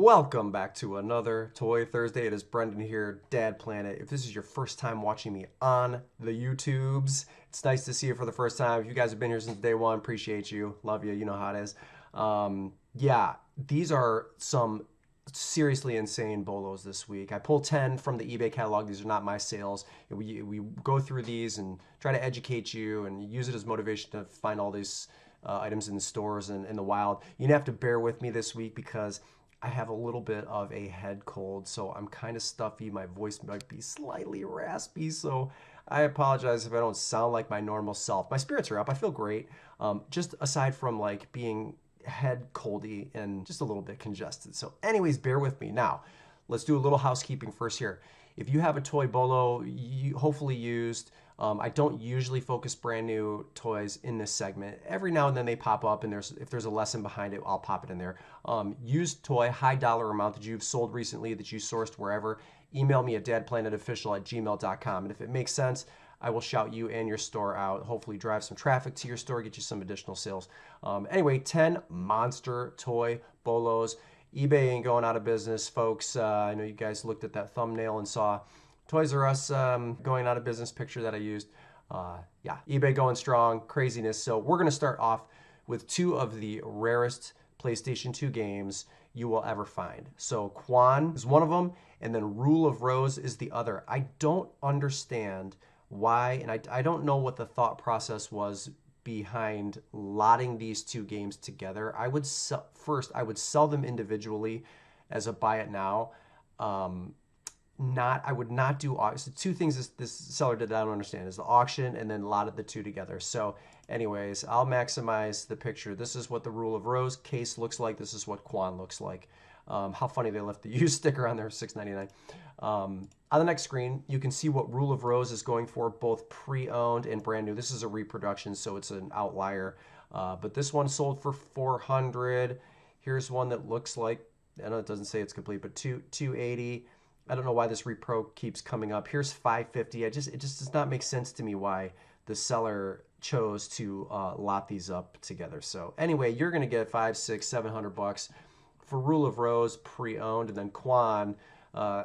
Welcome back to another Toy Thursday. It is Brendan here, Dad Planet. If this is your first time watching me on the YouTubes, it's nice to see you for the first time. If you guys have been here since day one, appreciate you. Love you. You know how it is. Yeah, these are some seriously insane bolos this week. I pulled 10 from the eBay catalog. These are not my sales. We go through these and try to educate you and use it as motivation to find all these items in the stores and in the wild. You have to bear with me this week because I have a little bit of a head cold, so I'm kind of stuffy. My voice might be slightly raspy, so I apologize if I don't sound like my normal self. My spirits are up. I feel great. Just aside from like being head coldy and just a little bit congested. So anyways, bear with me. Now, let's do a little housekeeping first here. If you have a toy bolo, hopefully used, I don't usually focus brand new toys in this segment. Every now and then they pop up, and if there's a lesson behind it, I'll pop it in there. Used toy, high dollar amount that you've sold recently, that you sourced wherever, email me at dadplanetofficial@gmail.com. And if it makes sense, I will shout you and your store out, hopefully drive some traffic to your store, get you some additional sales. Anyway, 10 monster toy bolos. eBay ain't going out of business, folks. I know you guys looked at that thumbnail and saw Toys R Us going out of business picture that I used. Yeah, eBay going strong, craziness. So we're going to start off with two of the rarest PlayStation 2 games you will ever find. So Quan is one of them, and then Rule of Rose is the other. I don't understand why, and I don't know what the thought process was behind lotting these two games together. I would sell them individually as a buy it now. I would not do auction. So two things this seller did that I don't understand is the auction and then lotted the two together. So anyways, I'll maximize the picture. This is what the Rule of Rose case looks like. This is what Quan looks like. How funny they left the used sticker on there, $6.99. On the next screen, you can see what Rule of Rose is going for, both pre-owned and brand new. This is a reproduction, so it's an outlier. But this one sold for $400. Here's one that looks like, I know it doesn't say it's complete, but $280. I don't know why this repro keeps coming up. Here's $550. It just does not make sense to me why the seller chose to lot these up together. So anyway, you're gonna get $500, $600, $700 for Rule of Rose pre-owned, and then Quan,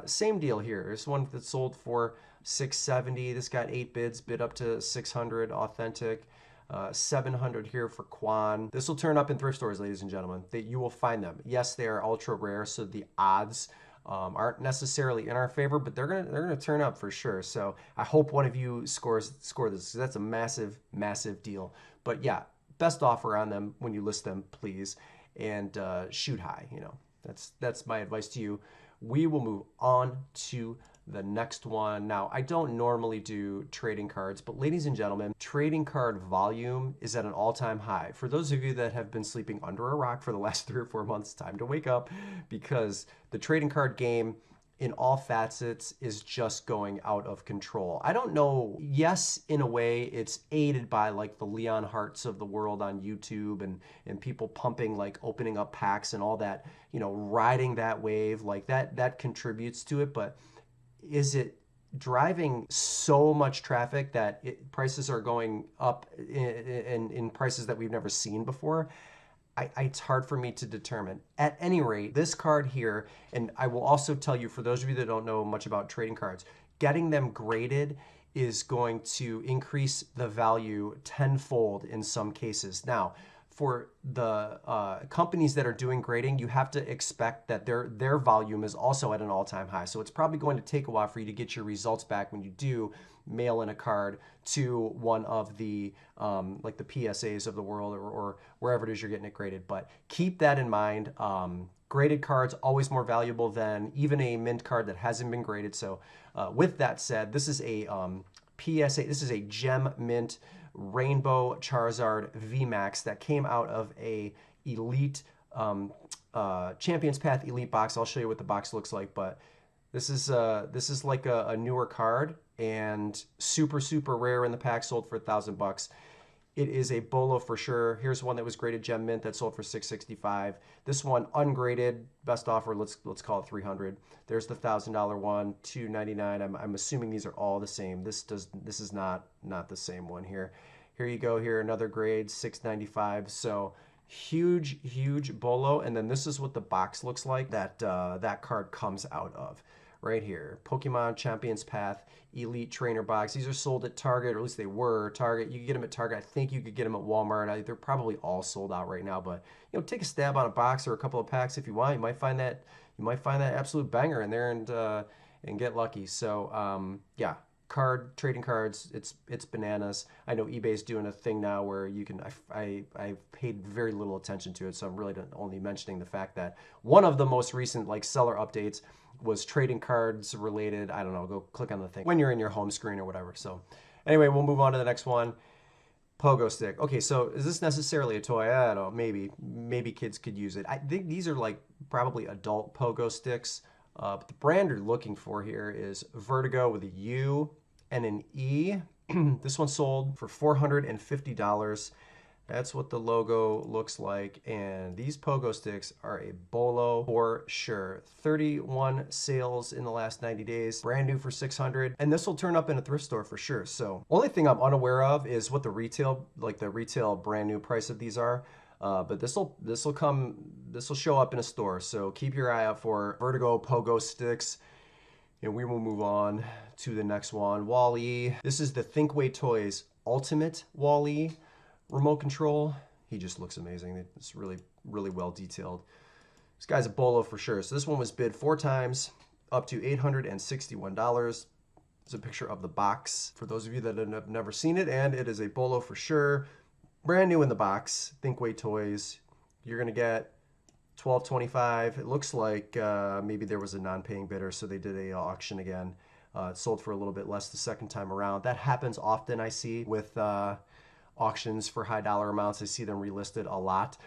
same deal here. There's one that sold for $670. This got 8 bids, bid up to $600, authentic. $700 here for Quan. This will turn up in thrift stores, ladies and gentlemen. You will find them. Yes, they are ultra rare, so the odds aren't necessarily in our favor, but they're gonna turn up for sure. So I hope one of you score this, because that's a massive deal. But yeah, best offer on them when you list them, please, and shoot high. You know, that's my advice to you. We will move on to the next one. Now, I don't normally do trading cards, but ladies and gentlemen, trading card volume is at an all-time high. For those of you that have been sleeping under a rock for the last 3 or 4 months, time to wake up, because the trading card game in all facets is just going out of control. I don't know, yes, in a way it's aided by like the Leon Harts of the world on YouTube and people pumping, like opening up packs and all that, you know, riding that wave, like that contributes to it. But is it driving so much traffic that prices are going up in prices that we've never seen before? It's hard for me to determine. At any rate, this card here, and I will also tell you, for those of you that don't know much about trading cards, getting them graded is going to increase the value tenfold in some cases. Now, for the companies that are doing grading, you have to expect that their volume is also at an all-time high. So it's probably going to take a while for you to get your results back when you do mail in a card to one of the like the PSAs of the world, or wherever it is you're getting it graded. But keep that in mind. Graded cards always more valuable than even a mint card that hasn't been graded. So with that said, this is a PSA. This is a gem mint Rainbow Charizard VMAX that came out of a Elite Champions Path Elite box. I'll show you what the box looks like, but this is like a newer card and super rare in the pack, sold for $1,000. It is a bolo for sure. Here's one that was graded gem mint that sold for $665. This one ungraded, best offer, let's call it $300. There's the $1,000 one, $299. I'm assuming these are all the same. This is not the same one here. Here you go. Here another grade, $695. So huge bolo. And then this is what the box looks like that that card comes out of right here. Pokemon Champions Path Elite Trainer Box. These are sold at Target, or at least they were Target. You could get them at Target. I think you could get them at Walmart. They're probably all sold out right now, but you know, take a stab on a box or a couple of packs if you want. You might find that absolute banger in there and get lucky. So yeah, trading cards, it's bananas. I know eBay's doing a thing now where you can, I paid very little attention to it, so I'm really only mentioning the fact that one of the most recent like seller updates was trading cards related. I don't know, go click on the thing when you're in your home screen or whatever. So anyway, we'll move on to the next one. Pogo stick. Okay, so is this necessarily a toy? I don't know. Maybe kids could use it. I think these are like probably adult pogo sticks. But the brand you're looking for here is Vertigo with a U and an E. This one sold for $450. That's what the logo looks like. And these pogo sticks are a bolo for sure. 31 sales in the last 90 days. Brand new for $600. And this will turn up in a thrift store for sure. So only thing I'm unaware of is what the retail brand new price of these are. But this will show up in a store. So keep your eye out for Vertigo pogo sticks. And we will move on to the next one. WallE. This is the Thinkway Toys Ultimate WallE remote control. He just looks amazing. It's really well detailed. This guy's a bolo for sure. So this one was bid 4 times, up to $861. It's a picture of the box for those of you that have never seen it, and it is a bolo for sure. Brand new in the box. Thinkway Toys. You're gonna get $12.25. It looks like maybe there was a non-paying bidder, so they did a auction again. It sold for a little bit less the second time around. That happens often, I see, with auctions for high dollar amounts. I see them relisted a lot.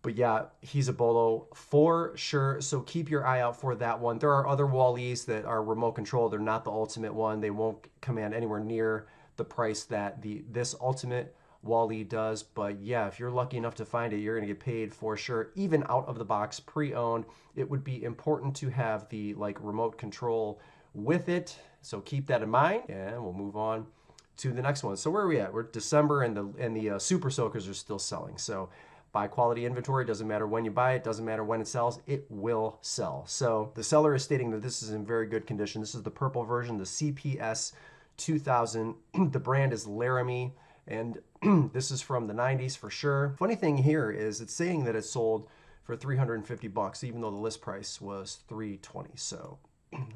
But yeah, he's a bolo for sure. So keep your eye out for that one. There are other WallEs that are remote control. They're not the ultimate one. They won't command anywhere near the price that this ultimate WallE does. But yeah, if you're lucky enough to find it, you're going to get paid for sure. Even out of the box, pre-owned, it would be important to have the like remote control with it. So keep that in mind, and we'll move on to the next one. So where are we at? We're December, and the Super Soakers are still selling. So buy quality inventory. Doesn't matter when you buy it. Doesn't matter when it sells. It will sell. So the seller is stating that this is in very good condition. This is the purple version, the CPS 2000. The brand is Laramie, and this is from the 90s for sure. Funny thing here is it's saying that it sold for $350, even though the list price was $320. So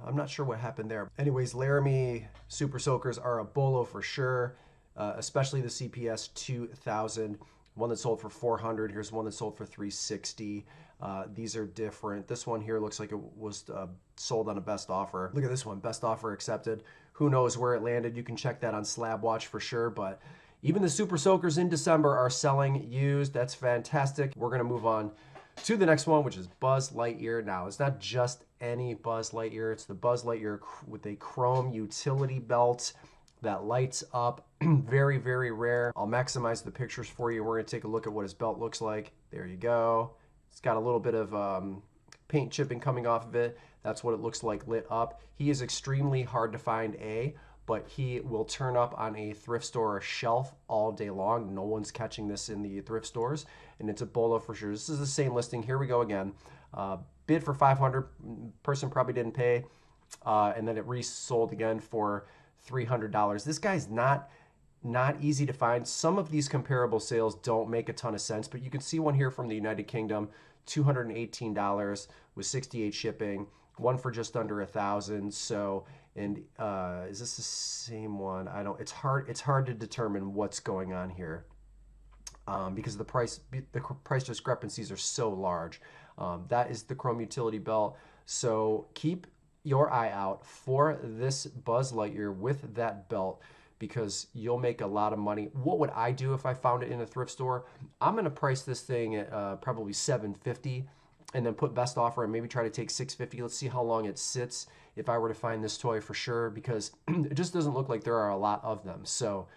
I'm not sure what happened there. Anyways, Laramie Super Soakers are a bolo for sure, especially the CPS 2000. One that sold for $400. Here's one that sold for $360. These are different. This one here looks like it was sold on a best offer. Look at this one, best offer accepted. Who knows where it landed? You can check that on Slab Watch for sure, but even the Super Soakers in December are selling used. That's fantastic. We're gonna move on to the next one, which is Buzz Lightyear. Now, it's not just any Buzz Lightyear. It's the Buzz Lightyear with a chrome utility belt that lights up. Very rare. I'll maximize the pictures for you. We're gonna take a look at what his belt looks like. There you go. It's got a little bit of paint chipping coming off of it. That's what it looks like lit up. He is extremely hard to find, but he will turn up on a thrift store shelf all day long. No one's catching this in the thrift stores, and it's a bolo for sure. This is the same listing. Here we go again. Bid for $500. Person probably didn't pay, and then it resold again for $300. This guy's not easy to find. Some of these comparable sales don't make a ton of sense, but you can see one here from the United Kingdom, $218 with 68 shipping. One for just under $1,000. So, and is this the same one? It's hard to determine what's going on here because the price discrepancies are so large. That is the chrome utility belt. So keep your eye out for this Buzz Lightyear with that belt, because you'll make a lot of money. What would I do if I found it in a thrift store? I'm gonna price this thing at probably $750, and then put best offer and maybe try to take $650. Let's see how long it sits if I were to find this toy for sure, because it just doesn't look like there are a lot of them. So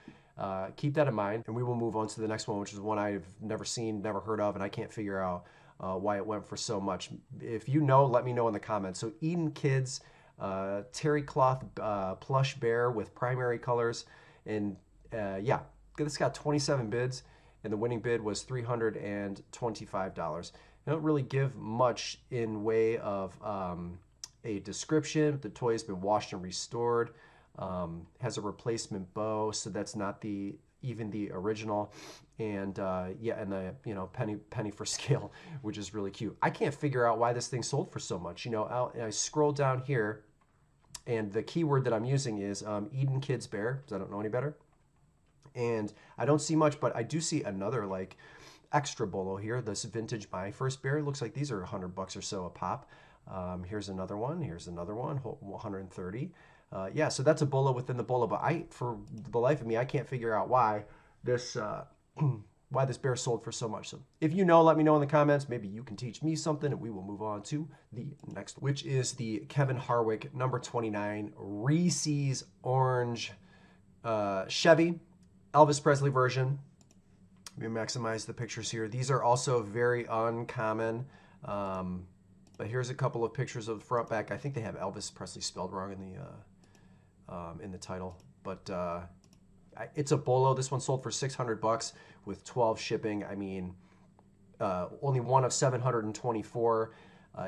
keep that in mind, and we will move on to the next one, which is one I've never seen, never heard of, and I can't figure out why it went for so much. If you know, let me know in the comments. So Eden Kids terry cloth plush bear with primary colors, and yeah, this got 27 bids, and the winning bid was $325. They don't really give much in way of a description. The toy has been washed and restored. Has a replacement bow, so that's not even the original. And yeah, and the penny for scale, which is really cute. I can't figure out why this thing sold for so much. I scroll down here, and the keyword that I'm using is Eden Kids Bear, because I don't know any better. And I don't see much, but I do see another like extra bolo here. This vintage My First Bear. It looks like these are $100 or so a pop. Here's another one. Here's another one. 130. Yeah, so that's a bolo within the bolo. But for the life of me, I can't figure out why this why this bear sold for so much. So if you know, let me know in the comments. Maybe you can teach me something, and we will move on to the next, which is the Kevin Harwick number 29 Reese's Orange Chevy Elvis Presley version. Let me maximize the pictures here. These are also very uncommon. But here's a couple of pictures of the front back. I think they have Elvis Presley spelled wrong in the title. But it's a bolo. This one sold for $600 with 12 shipping. I mean, only one of 724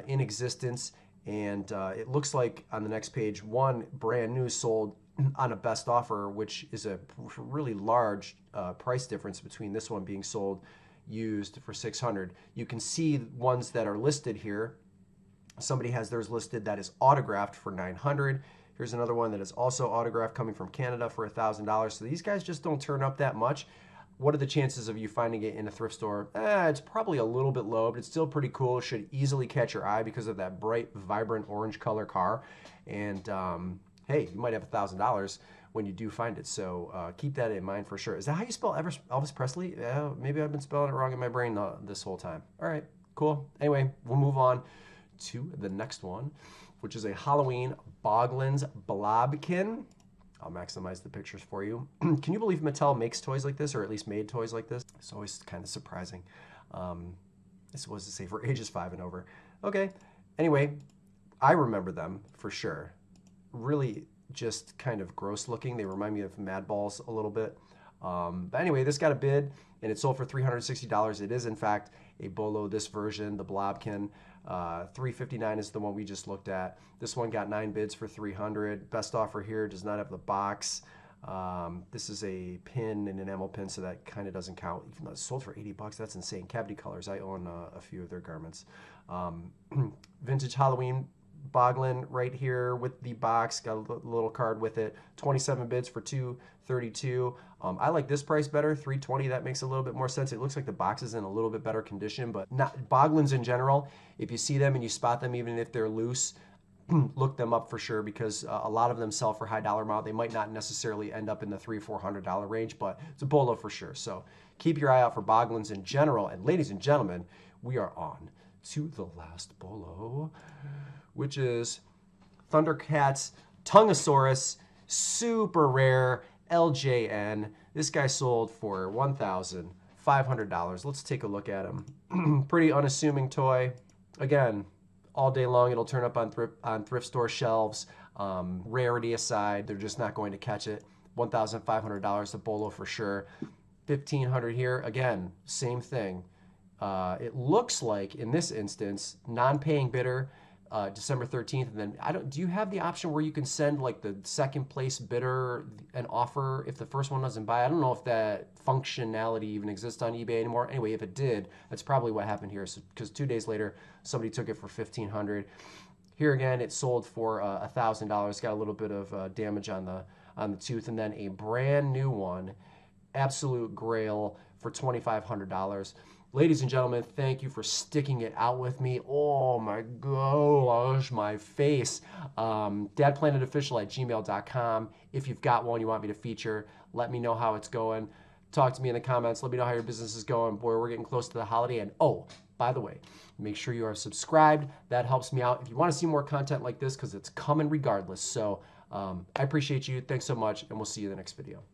in existence. And it looks like on the next page, one brand new sold on a best offer, which is a really large price difference between this one being sold used for $600. You can see ones that are listed here. Somebody has theirs listed that is autographed for $900. Here's another one that is also autographed coming from Canada for $1,000. So these guys just don't turn up that much. What are the chances of you finding it in a thrift store? It's probably a little bit low, but it's still pretty cool. It should easily catch your eye because of that bright, vibrant orange color car. And hey, you might have $1,000 when you do find it. So keep that in mind for sure. Is that how you spell Elvis Presley? Maybe I've been spelling it wrong in my brain this whole time. All right, cool. Anyway, we'll move on to the next one, which is a Halloween Bogglings Blobkin. I'll maximize the pictures for you. Can you believe Mattel makes toys like this, or at least made toys like this? It's always kind of surprising. This was to say for ages 5 and over. Okay, anyway, I remember them for sure. Really just kind of gross looking. They remind me of Mad Balls a little bit. But anyway, this got a bid, and it sold for $360. It is, in fact, a bolo, this version, the Blobkin. $359 is the one we just looked at. This one got 9 bids for $300. Best offer here does not have the box. This is a pin, an enamel pin, so that kind of doesn't count. Even though it's sold for $80, that's insane. Cavity Colors, I own a few of their garments. Vintage Halloween Boglin right here with the box, got a little card with it. 27 bids for $232. I like this price better, $320. That makes a little bit more sense. It looks like the box is in a little bit better condition, but not Boglins in general. If you see them and you spot them, even if they're loose, look them up for sure, because a lot of them sell for high dollar amount. They might not necessarily end up in the $300-$400 range, but it's a bolo for sure. So keep your eye out for Boglins in general. And ladies and gentlemen, we are on to the last bolo, which is Thundercats Tungosaurus, super rare LJN. This guy sold for $1,500. Let's take a look at him. Pretty unassuming toy. Again, all day long it'll turn up on thrift store shelves. Rarity aside, they're just not going to catch it. $1,500 a bolo for sure. $1,500 here. Again, same thing. It looks like in this instance, non-paying bidder, December 13th, and then do you have the option where you can send like the second place bidder an offer if the first one doesn't buy? I don't know if that functionality even exists on eBay anymore. Anyway, if it did, that's probably what happened here. So, because 2 days later, somebody took it for $1,500. Here again, it sold for $1,000. Got a little bit of damage on the tooth, and then a brand new one, absolute grail, for $2,500. Ladies and gentlemen, thank you for sticking it out with me. Oh my gosh, my face. dadplanetofficial@gmail.com. If you've got one you want me to feature, let me know how it's going. Talk to me in the comments. Let me know how your business is going. Boy, we're getting close to the holiday. And oh, by the way, make sure you are subscribed. That helps me out if you want to see more content like this, because it's coming regardless. So I appreciate you. Thanks so much, and we'll see you in the next video.